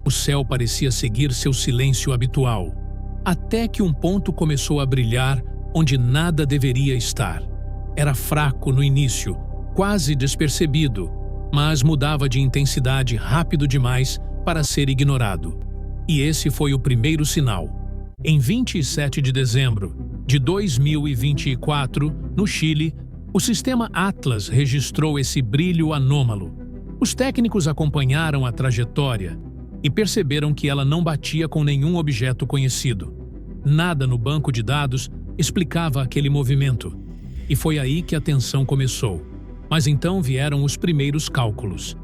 O céu parecia seguir seu silêncio habitual, até que um ponto começou a brilhar onde nada deveria estar. Era fraco no início, quase despercebido, mas mudava de intensidade rápido demais para ser ignorado. E esse foi o primeiro sinal. Em 27 de dezembro de 2024, no Chile, o sistema Atlas registrou esse brilho anômalo. Os técnicos acompanharam a trajetória e perceberam que ela não batia com nenhum objeto conhecido. Nada no banco de dados explicava aquele movimento. E foi aí que a tensão começou. Mas então vieram os primeiros cálculos.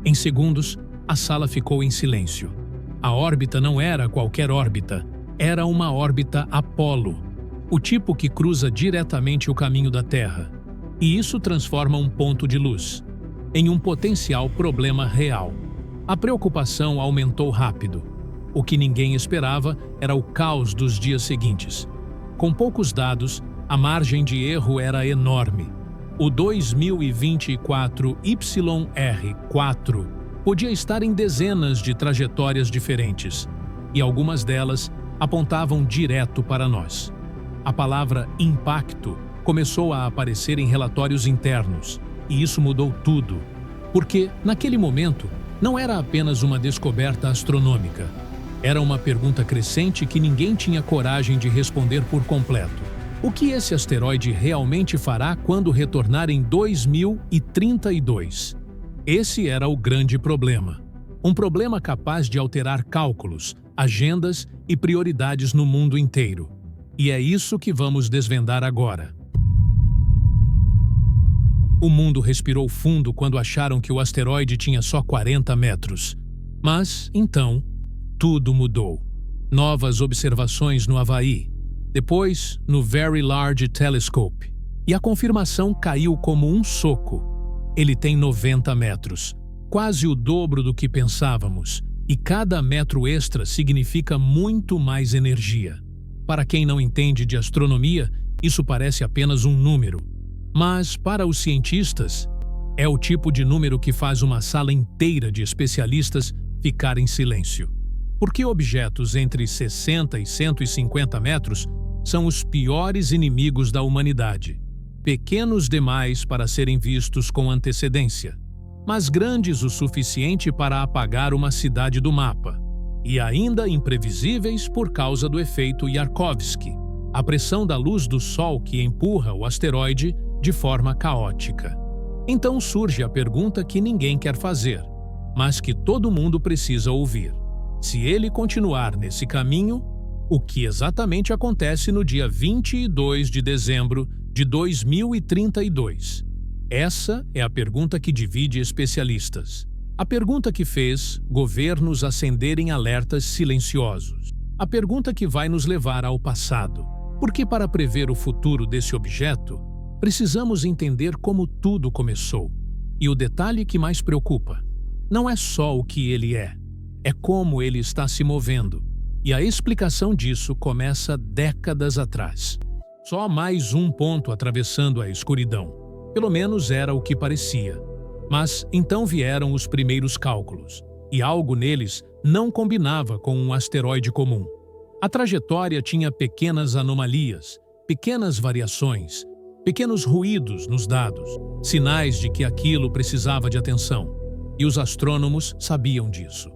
Em segundos, a sala ficou em silêncio. A órbita não era qualquer órbita, era uma órbita Apolo, o tipo que cruza diretamente o caminho da Terra. E isso transforma um ponto de luz em um potencial problema real. A preocupação aumentou rápido. O que ninguém esperava era o caos dos dias seguintes. Com poucos dados, a margem de erro era enorme. O 2024 YR4 podia estar em dezenas de trajetórias diferentes, e algumas delas apontavam direto para nós. A palavra impacto começou a aparecer em relatórios internos, e isso mudou tudo, porque, naquele momento, não era apenas uma descoberta astronômica. Era uma pergunta crescente que ninguém tinha coragem de responder por completo. O que esse asteroide realmente fará quando retornar em 2032? Esse era o grande problema. Um problema capaz de alterar cálculos, agendas e prioridades no mundo inteiro. E é isso que vamos desvendar agora. O mundo respirou fundo quando acharam que o asteroide tinha só 40 metros. Mas, então, tudo mudou. Novas observações no Havaí, depois no Very Large Telescope, e a confirmação caiu como um soco. Ele tem 90 metros, quase o dobro do que pensávamos, e cada metro extra significa muito mais energia. Para quem não entende de astronomia, isso parece apenas um número. Mas, para os cientistas, é o tipo de número que faz uma sala inteira de especialistas ficar em silêncio. Porque objetos entre 60 e 150 metros são os piores inimigos da humanidade. Pequenos demais para serem vistos com antecedência, mas grandes o suficiente para apagar uma cidade do mapa. E ainda imprevisíveis por causa do efeito Yarkovsky, a pressão da luz do Sol que empurra o asteroide de forma caótica. Então surge a pergunta que ninguém quer fazer, mas que todo mundo precisa ouvir. Se ele continuar nesse caminho, o que exatamente acontece no dia 22 de dezembro de 2032? Essa é a pergunta que divide especialistas. A pergunta que fez governos acenderem alertas silenciosos. A pergunta que vai nos levar ao passado. Porque para prever o futuro desse objeto, precisamos entender como tudo começou. E o detalhe que mais preocupa não é só o que ele é como ele está se movendo. E a explicação disso começa décadas atrás. Só mais um ponto atravessando a escuridão. Pelo menos era o que parecia. Mas então vieram os primeiros cálculos, e algo neles não combinava com um asteroide comum. A trajetória tinha pequenas anomalias, pequenas variações, pequenos ruídos nos dados, sinais de que aquilo precisava de atenção. E os astrônomos sabiam disso.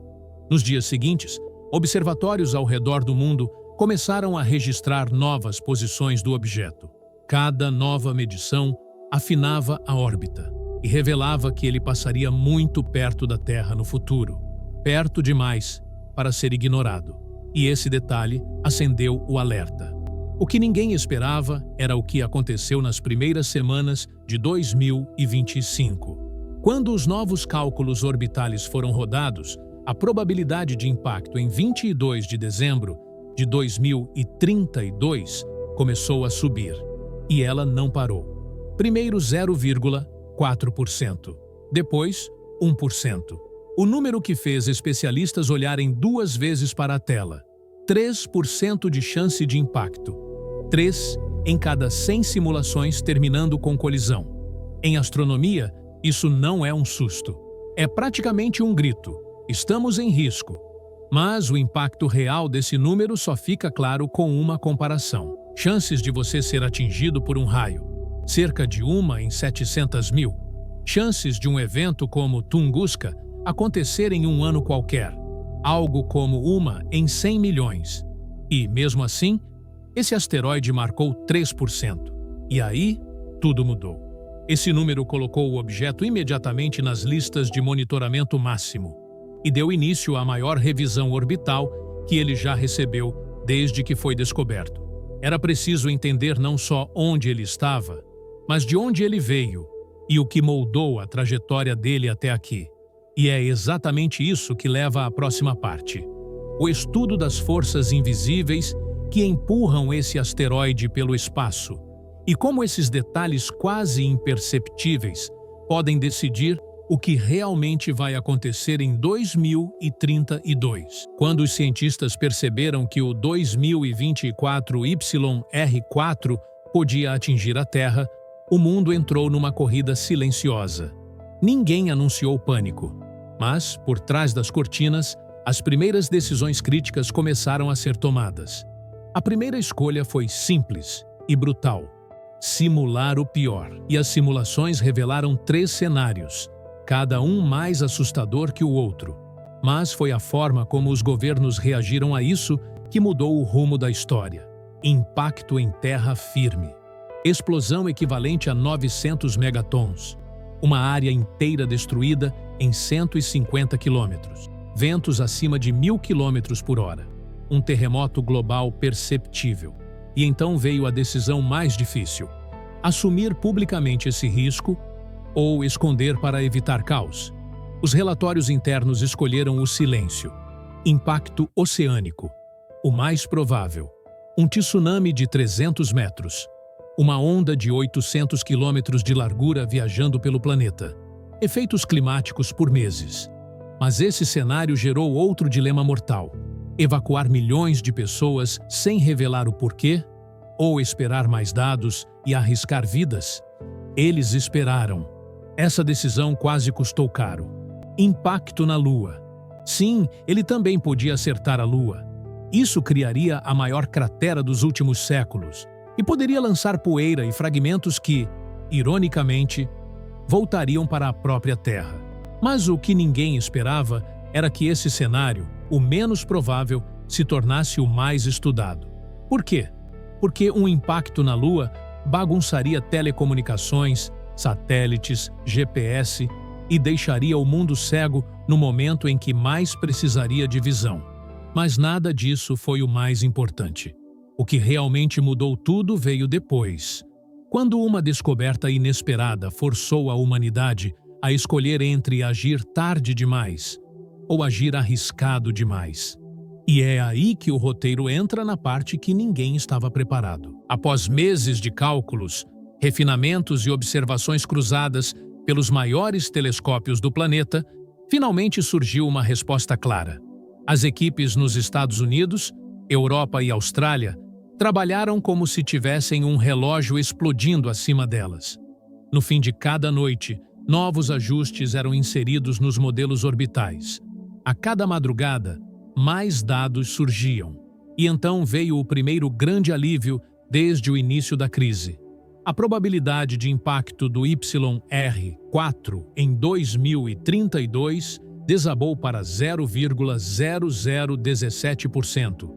Nos dias seguintes, observatórios ao redor do mundo começaram a registrar novas posições do objeto. Cada nova medição afinava a órbita e revelava que ele passaria muito perto da Terra no futuro, perto demais para ser ignorado. E esse detalhe acendeu o alerta. O que ninguém esperava era o que aconteceu nas primeiras semanas de 2025. Quando os novos cálculos orbitais foram rodados, a probabilidade de impacto em 22 de dezembro de 2032 começou a subir, e ela não parou. Primeiro 0,4%, depois 1%. O número que fez especialistas olharem duas vezes para a tela. 3% de chance de impacto. 3 em cada 100 simulações terminando com colisão. Em astronomia, isso não é um susto. É praticamente um grito. Estamos em risco. Mas o impacto real desse número só fica claro com uma comparação. Chances de você ser atingido por um raio, cerca de 1 em 700 mil. Chances de um evento como Tunguska acontecer em um ano qualquer, algo como 1 em 100 milhões. E, mesmo assim, esse asteroide marcou 3%. E aí, tudo mudou. Esse número colocou o objeto imediatamente nas listas de monitoramento máximo e deu início à maior revisão orbital que ele já recebeu desde que foi descoberto. Era preciso entender não só onde ele estava, mas de onde ele veio e o que moldou a trajetória dele até aqui. E é exatamente isso que leva à próxima parte: o estudo das forças invisíveis que empurram esse asteroide pelo espaço e como esses detalhes quase imperceptíveis podem decidir o que realmente vai acontecer em 2032. Quando os cientistas perceberam que o 2024 YR4 podia atingir a Terra, o mundo entrou numa corrida silenciosa. Ninguém anunciou pânico, mas, por trás das cortinas, as primeiras decisões críticas começaram a ser tomadas. A primeira escolha foi simples e brutal: simular o pior. E as simulações revelaram 3 cenários, cada um mais assustador que o outro. Mas foi a forma como os governos reagiram a isso que mudou o rumo da história. Impacto em terra firme. Explosão equivalente a 900 megatons. Uma área inteira destruída em 150 quilômetros. Ventos acima de 1000 quilômetros por hora. Um terremoto global perceptível. E então veio a decisão mais difícil: assumir publicamente esse risco ou esconder para evitar caos. Os relatórios internos escolheram o silêncio. Impacto oceânico. O mais provável: um tsunami de 300 metros. Uma onda de 800 quilômetros de largura viajando pelo planeta. Efeitos climáticos por meses. Mas esse cenário gerou outro dilema mortal: evacuar milhões de pessoas sem revelar o porquê? Ou esperar mais dados e arriscar vidas? Eles esperaram. Essa decisão quase custou caro. Impacto na Lua. Sim, ele também podia acertar a Lua. Isso criaria a maior cratera dos últimos séculos e poderia lançar poeira e fragmentos que, ironicamente, voltariam para a própria Terra. Mas o que ninguém esperava era que esse cenário, o menos provável, se tornasse o mais estudado. Por quê? Porque um impacto na Lua bagunçaria telecomunicações, satélites, GPS e deixaria o mundo cego no momento em que mais precisaria de visão. Mas nada disso foi o mais importante. O que realmente mudou tudo veio depois, quando uma descoberta inesperada forçou a humanidade a escolher entre agir tarde demais ou agir arriscado demais. E é aí que o roteiro entra na parte que ninguém estava preparado. Após meses de cálculos, refinamentos e observações cruzadas pelos maiores telescópios do planeta, finalmente surgiu uma resposta clara. As equipes nos Estados Unidos, Europa e Austrália trabalharam como se tivessem um relógio explodindo acima delas. No fim de cada noite, novos ajustes eram inseridos nos modelos orbitais. A cada madrugada, mais dados surgiam. E então veio o primeiro grande alívio desde o início da crise. A probabilidade de impacto do YR4 em 2032 desabou para 0,0017%.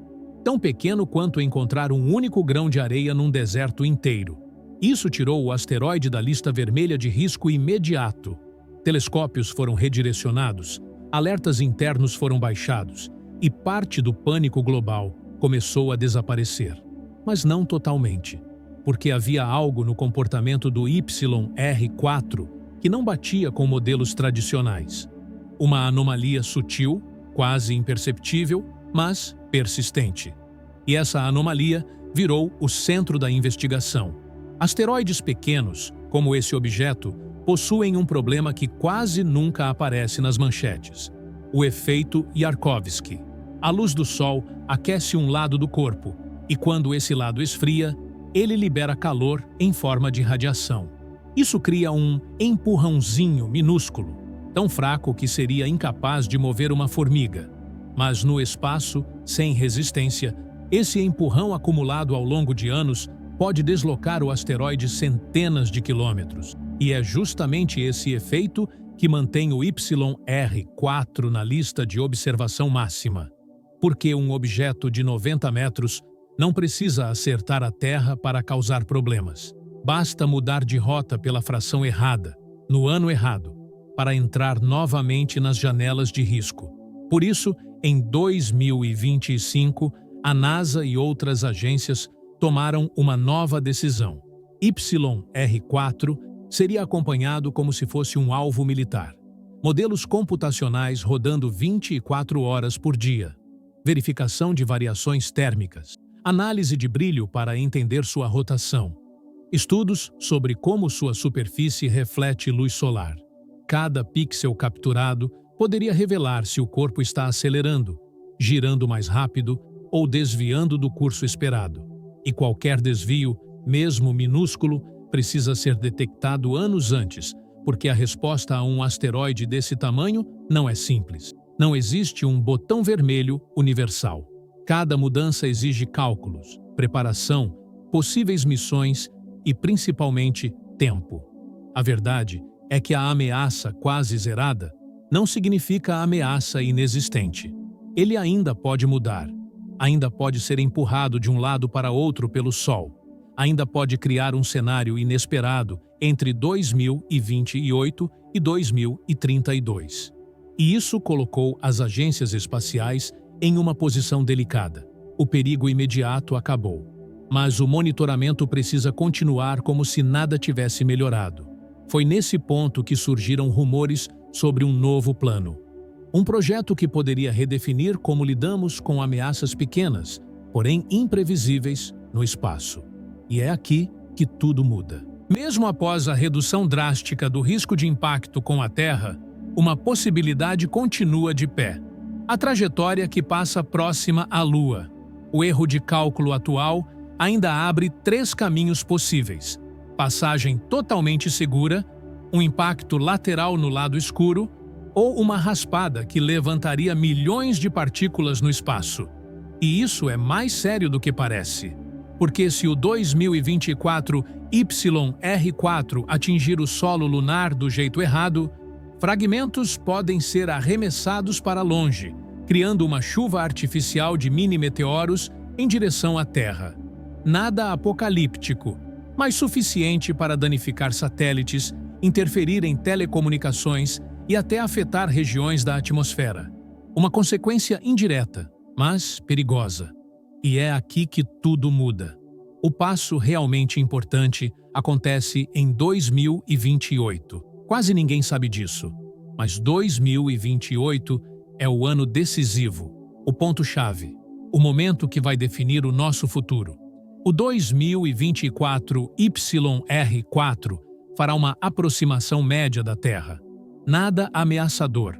Tão pequeno quanto encontrar um único grão de areia num deserto inteiro. Isso tirou o asteroide da lista vermelha de risco imediato. Telescópios foram redirecionados, alertas internos foram baixados e parte do pânico global começou a desaparecer. Mas não totalmente, porque havia algo no comportamento do YR4 que não batia com modelos tradicionais. Uma anomalia sutil, quase imperceptível, mas persistente. E essa anomalia virou o centro da investigação. Asteroides pequenos, como esse objeto, possuem um problema que quase nunca aparece nas manchetes: o efeito Yarkovsky. A luz do Sol aquece um lado do corpo, e quando esse lado esfria, ele libera calor em forma de radiação. Isso cria um empurrãozinho minúsculo, tão fraco que seria incapaz de mover uma formiga. Mas no espaço, sem resistência, esse empurrão acumulado ao longo de anos pode deslocar o asteroide centenas de quilômetros. E é justamente esse efeito que mantém o YR4 na lista de observação máxima. Porque um objeto de 90 metros não precisa acertar a Terra para causar problemas. Basta mudar de rota pela fração errada, no ano errado, para entrar novamente nas janelas de risco. Por isso, em 2025, a NASA e outras agências tomaram uma nova decisão. YR4 seria acompanhado como se fosse um alvo militar. Modelos computacionais rodando 24 horas por dia. Verificação de variações térmicas. Análise de brilho para entender sua rotação. Estudos sobre como sua superfície reflete luz solar. Cada pixel capturado poderia revelar se o corpo está acelerando, girando mais rápido ou desviando do curso esperado. E qualquer desvio, mesmo minúsculo, precisa ser detectado anos antes, porque a resposta a um asteroide desse tamanho não é simples. Não existe um botão vermelho universal. Cada mudança exige cálculos, preparação, possíveis missões e, principalmente, tempo. A verdade é que a ameaça quase zerada não significa ameaça inexistente. Ele ainda pode mudar, ainda pode ser empurrado de um lado para outro pelo Sol, ainda pode criar um cenário inesperado entre 2028 e 2032. E isso colocou as agências espaciais em uma posição delicada. O perigo imediato acabou, mas o monitoramento precisa continuar como se nada tivesse melhorado. Foi nesse ponto que surgiram rumores sobre um novo plano. Um projeto que poderia redefinir como lidamos com ameaças pequenas, porém imprevisíveis, no espaço. E é aqui que tudo muda. Mesmo após a redução drástica do risco de impacto com a Terra, uma possibilidade continua de pé. A trajetória que passa próxima à Lua. O erro de cálculo atual ainda abre 3 caminhos possíveis: passagem totalmente segura, um impacto lateral no lado escuro ou uma raspada que levantaria milhões de partículas no espaço. E isso é mais sério do que parece. Porque se o 2024 YR4 atingir o solo lunar do jeito errado, fragmentos podem ser arremessados para longe, criando uma chuva artificial de mini-meteoros em direção à Terra. Nada apocalíptico, mas suficiente para danificar satélites, interferir em telecomunicações e até afetar regiões da atmosfera. Uma consequência indireta, mas perigosa. E é aqui que tudo muda. O passo realmente importante acontece em 2028. Quase ninguém sabe disso, mas 2028 é o ano decisivo, o ponto-chave, o momento que vai definir o nosso futuro. O 2024 YR4 fará uma aproximação média da Terra. Nada ameaçador,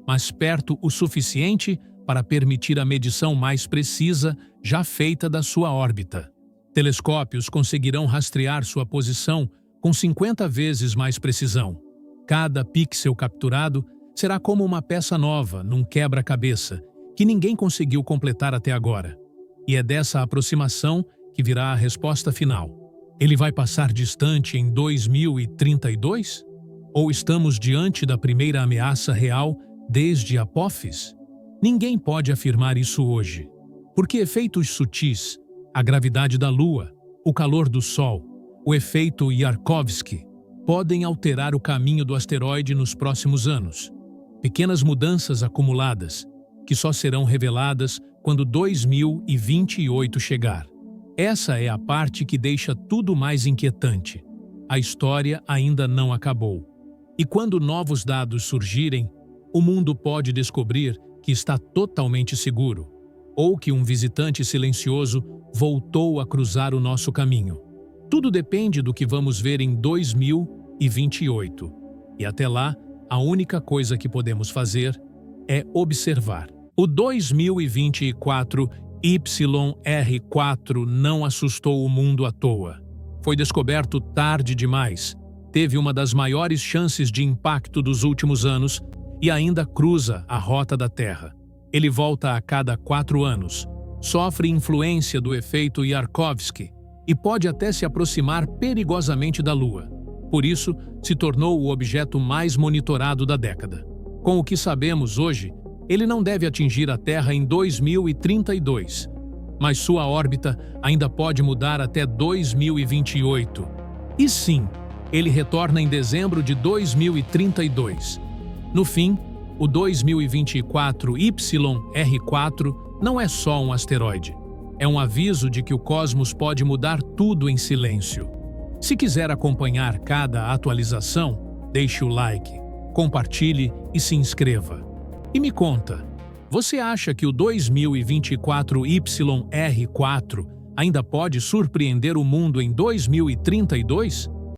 mas perto o suficiente para permitir a medição mais precisa já feita da sua órbita. Telescópios conseguirão rastrear sua posição com 50 vezes mais precisão. Cada pixel capturado será como uma peça nova num quebra-cabeça que ninguém conseguiu completar até agora. E é dessa aproximação que virá a resposta final. Ele vai passar distante em 2032? Ou estamos diante da primeira ameaça real desde Apophis? Ninguém pode afirmar isso hoje, porque efeitos sutis, a gravidade da Lua, o calor do Sol, o efeito Yarkovsky, podem alterar o caminho do asteroide nos próximos anos. Pequenas mudanças acumuladas, que só serão reveladas quando 2028 chegar. Essa é a parte que deixa tudo mais inquietante. A história ainda não acabou. E quando novos dados surgirem, o mundo pode descobrir que está totalmente seguro, ou que um visitante silencioso voltou a cruzar o nosso caminho. Tudo depende do que vamos ver em 2028. E até lá, a única coisa que podemos fazer é observar. O 2024 YR4 não assustou o mundo à toa. Foi descoberto tarde demais, teve uma das maiores chances de impacto dos últimos anos e ainda cruza a rota da Terra. Ele volta a cada 4 anos, sofre influência do efeito Yarkovsky e pode até se aproximar perigosamente da Lua. Por isso, se tornou o objeto mais monitorado da década. Com o que sabemos hoje, ele não deve atingir a Terra em 2032, mas sua órbita ainda pode mudar até 2028. E sim, ele retorna em dezembro de 2032. No fim, o 2024 YR4 não é só um asteroide. É um aviso de que o cosmos pode mudar tudo em silêncio. Se quiser acompanhar cada atualização, deixe o like, compartilhe e se inscreva. E me conta, você acha que o 2024 YR4 ainda pode surpreender o mundo em 2032?